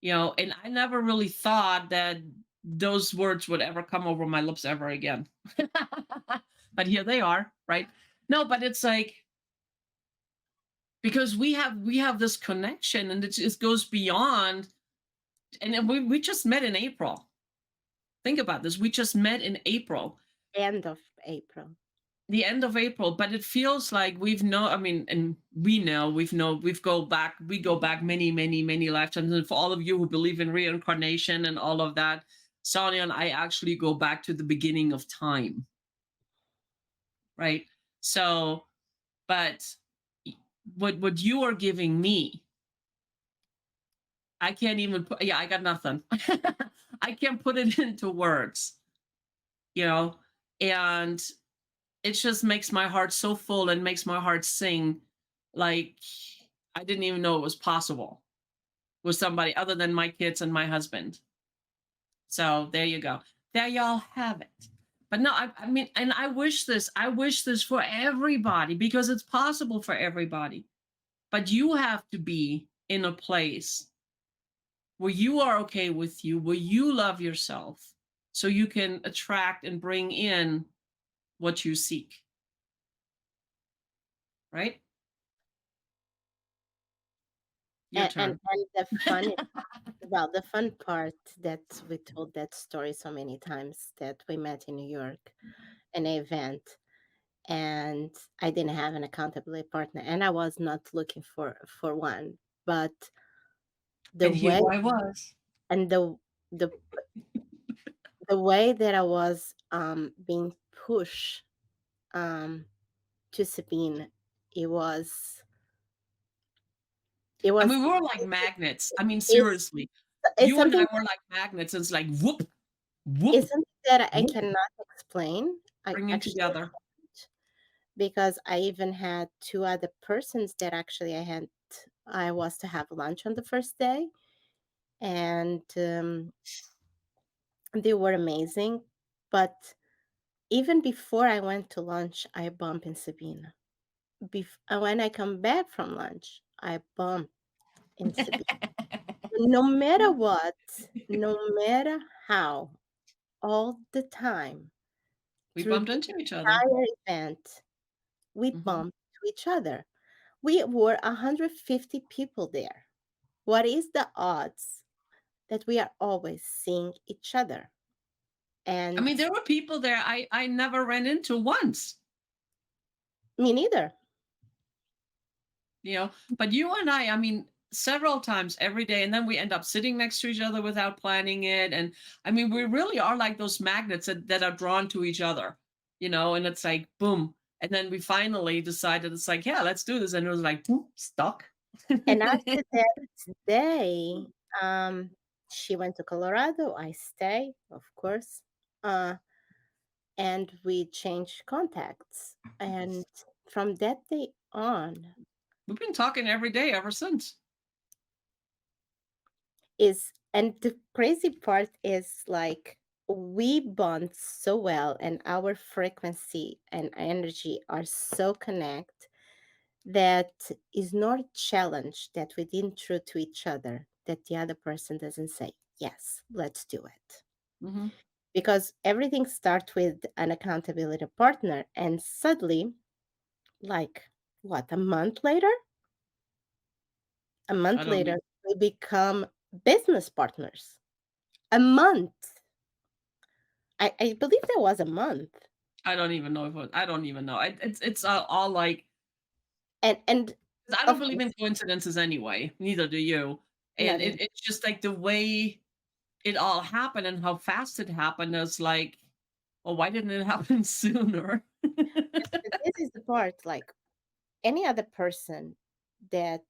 You know, and I never really thought that those words would ever come over my lips ever again. But here they are, right? No, but it's like because we have this connection and it goes beyond, and then we just met in April. Think about this. We just met in April, End of April. the end of April, but it feels like we've know I mean, and we know we go back many lifetimes. And for all of you who believe in reincarnation and all of that, Sonia and I actually go back to the beginning of time, right? So, but what you are giving me, I can't even put, yeah, I got nothing. I can't put it into words, you know, and it just makes my heart so full and makes my heart sing like I didn't even know it was possible with somebody other than my kids and my husband. So there you go. There y'all have it. But no, I mean, and I wish this for everybody because it's possible for everybody. But you have to be in a place where you are okay with you, where you love yourself, so you can attract and bring in what you seek, right? Your turn. And the fun, well, the fun part that we told that story so many times, that we met in New York, an event, and I didn't have an accountability partner, and I was not looking for one, but the And here way I was. and the the way that I was being pushed um to Sabine, it was it I was mean, we were like magnets. I mean, it's seriously, it's you and I something. were like magnets. It's like whoop, whoop, It's something that I whoop, cannot explain. I bringing actually together. can't, because I even had two other persons that actually I was to have lunch on the first day, and they were amazing. But even before I went to lunch, I bumped in Sabina. When I come back from lunch, I bump in Sabina. No matter what, no matter how, all the time We through bumped the into each other. entire event, we Hmm. bumped to each other. We were 150 people there. What is the odds that we are always seeing each other? I And mean, there were people there I never ran into once, me neither. you know. But you and I mean, several times every day, and then we end up sitting next to each other without planning it. And I mean, we really are like those magnets that are drawn to each other, you know. And it's like boom, and then we finally decided it's like, yeah, let's do this, and it was like boom, stuck. And after that day, she went to Colorado. I stay, of course. Uh, and we changed contacts. And from that day on, We've been talking every day ever since. and the crazy part is, like, we bond so well, and our frequency and energy are so connect, that is not a challenge that we didn't throw to each other, that the other person doesn't say, yes, let's do it. Hmm. Because everything starts with an accountability partner, and suddenly, like, what, a I month don't later, even. we become business partners. A month. I believe that was a month. I don't even know if I don't even know. It's all like, And 'cause I don't of believe in course, coincidences anyway. Neither do you. And not in, it's just like the way it all happened and how fast it happened is like, well, why didn't it happen sooner? but this is the part, like, any other person that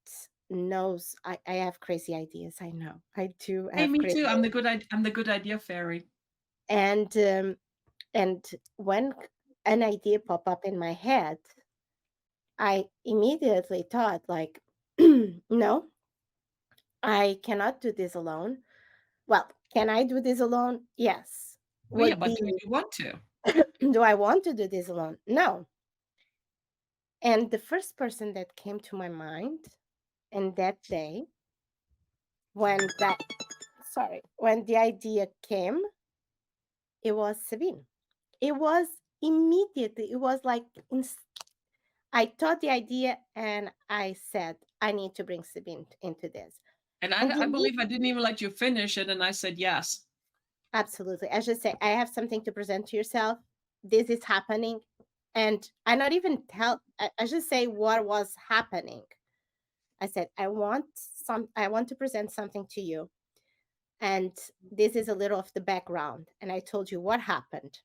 knows I have crazy ideas. I know. I do Hey, have me crazy too. ideas. I'm the good idea fairy. And when an idea pop up in my head, I immediately thought, like, no, I cannot do this alone. Well, can I do this alone? Yes. Well, yeah, Would but be, do you want to? do I want to do this alone? No. And the first person that came to my mind in that day, when that, sorry, when the idea came, it was Sabine. It was immediately, it was like, I thought the idea, and I said, I need to bring Sabine into this. And And I believe I didn't even let you finish it, and I said yes. absolutely. I just say, I have something to present to yourself. This is happening. And I not even tell, I just say what was happening. I said, I want to present something to you. And this is a little of the background. And I told you what happened.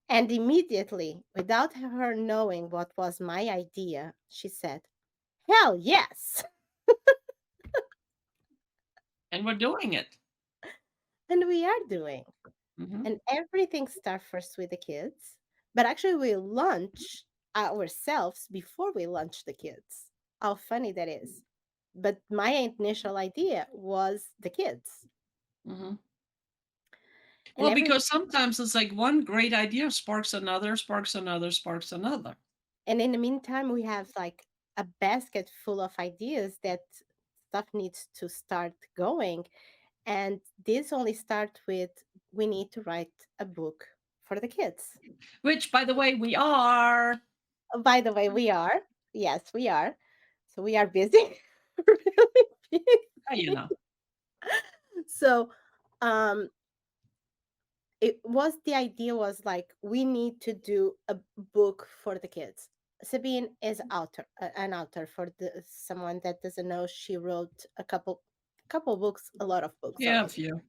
And immediately, without her knowing what was my idea, she said, hell yes. And we're doing it. And we are doing. Hmm. And everything starts first with the kids. But actually, we launch ourselves before we launch the kids. How funny that is. But my initial idea was the kids. Hmm. And Well, every because sometimes it's like one great idea sparks another, sparks another, sparks another. and in the meantime, we have, like, a basket full of ideas that stuff needs to start going. And this only start with we need to write a book for the kids. Which, by the way, we are. By the way, we are. Yes, we are. So we are busy. Really You busy. know. So um it was the idea was like we need to do a book for the kids. Sabine is an author. For the someone that doesn't know, she wrote a couple books, a lot of books Yeah, a already, few.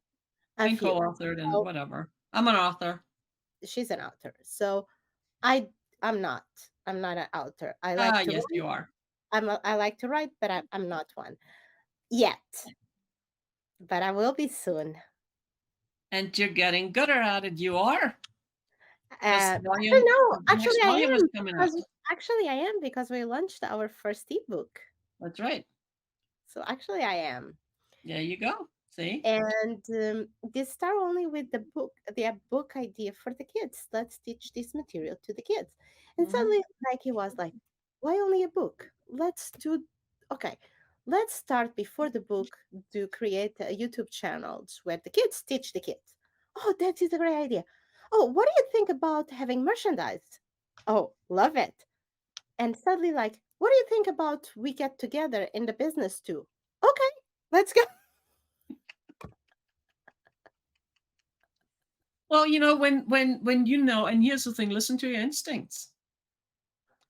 a Mine few. co-authored and So whatever. I'm an author. she's an author. So I I'm not. I'm not an author. I Ah, like to yes, write. you are. I like to write, but I'm not one yet. But I will be soon. And you're getting gooder at it. You are. Because Actually, no. the Actually, next I volume is am coming out. because actually I am because we launched our first ebook. That's right. So actually, I am. There you go. See? And this start only with the book idea for the kids. Let's teach this material to the kids. And Hmm. suddenly, like he was like, why only a book? Let's do okay. Let's start before the book to create a YouTube channels where the kids teach the kids. Oh, that is a great idea. Oh, what do you think about having merchandise? Oh, love it. And suddenly, like, what do you think about we get together in the business too? Okay, let's go. Well, when you know, and here's the thing, listen to your instincts.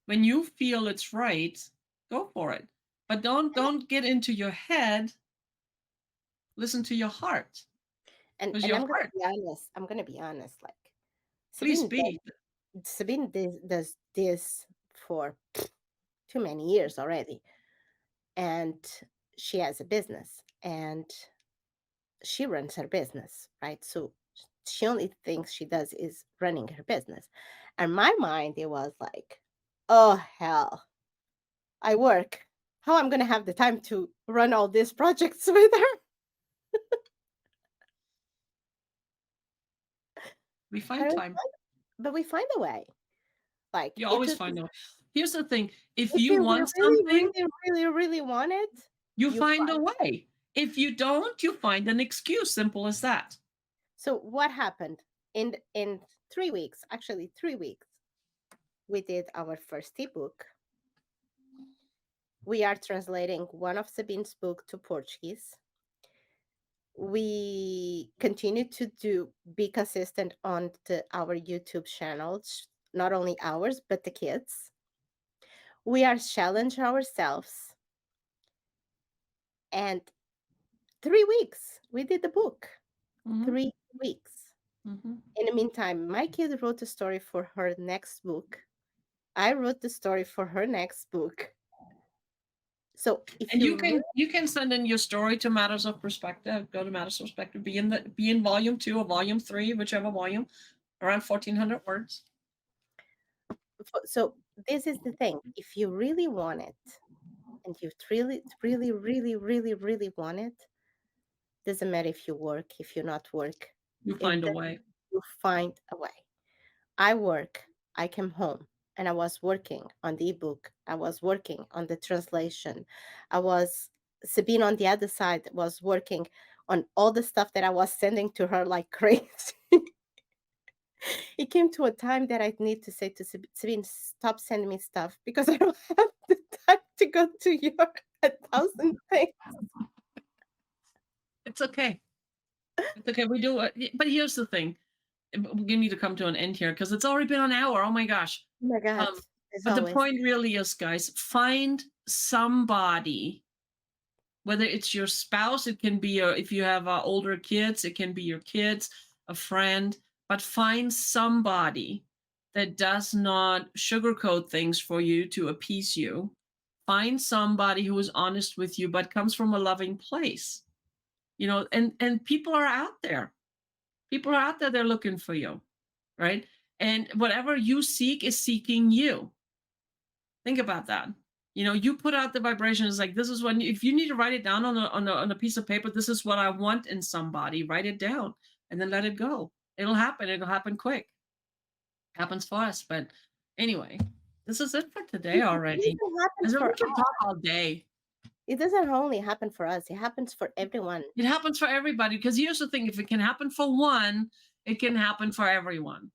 When you feel it's right, go for it. But don't get into your head. Listen to your heart. and Because and your I'm gonna heart, be honest. I'm gonna be honest. Like please Sabine be. Sabine does this for too many years already, and she has a business, and she runs her business, right? So she only thinks she does is running her business. And my mind, it was like, oh hell, I work. How I'm gonna have the time to run all these projects with her? We find And we time. but we find a way. Like You it always took. find a way. Here's the thing. If If you you want really, something, really, really, really want it, you you find a find. way. If you don't, you find an excuse. Simple as that. So what happened in 3 weeks? Actually, 3 weeks. We did our first ebook. We are translating one of Sabine's book to Portuguese. We continue to be consistent on our YouTube channels, not only ours but the kids. We are challenge ourselves, and 3 weeks we did the book. Hmm. 3 weeks. Hmm. In the meantime, my kid wrote a story for her next book. I wrote the story for her next book. So if And you you can send in your story to Matters of Perspective. Go to Matters of Perspective. Be in volume 2 or volume 3, whichever volume, around 1,400 words. so this is the thing. If you really want it, and you really, really, really, really, really want it, doesn't matter if you work, if you not work, You it find a way. you find a way. I work. I came home and I was working on the ebook. I was working on the translation. I was Sabine on the other side was working on all the stuff that I was sending to her like crazy. It came to a time that I need to say to Sabine, stop sending me stuff because I don't have the time to go to your 1,000 things. It's okay. It's okay. We do it. But here's the thing. We need to come to an end here because it's already been an hour. Oh my gosh. Oh my God, Um, as but the always. point really is, guys, find somebody, whether it's your spouse, it can be if you have older kids, it can be your kids, a friend, but find somebody that does not sugarcoat things for you to appease you. Find somebody who is honest with you, but comes from a loving place. And people are out there. People are out there. They're looking for you, right? And whatever you seek is seeking you. Think about that. You put out the vibration. It's like, this is when, if you need to write it down on a piece of paper, this is what I want in somebody. Write it down and then let it go. It'll happen. It'll happen quick. Happens fast. But anyway, this is it for today It already. even happened And then for we can talk all day. It doesn't only happen for us, it happens for everyone. It happens for everybody because here's the thing: if it can happen for one, it can happen for everyone.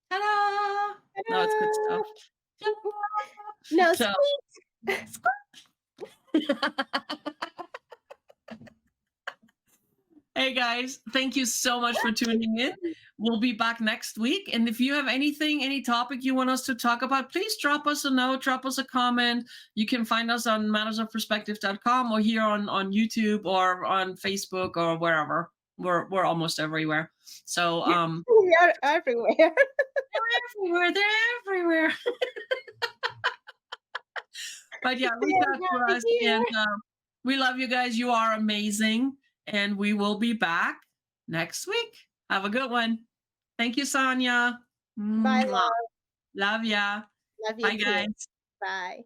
Ta-da! No, it's good Ta-da! stuff. No, So, squeak! hey guys, thank you so much for tuning in. We'll be back next week. And if you have anything, any topic you want us to talk about, please drop us a note, drop us a comment. You can find us on mattersofperspective.com or here on YouTube or on Facebook or wherever. We're almost everywhere. So We are everywhere. they're everywhere. They're everywhere. But yeah, They reach out are to happy us. here. And we love you guys. You are amazing. And we will be back next week. Have a good one. Thank you, Sonia. Bye, Mwah. love. Love ya. Love you Bye, too. guys. Bye.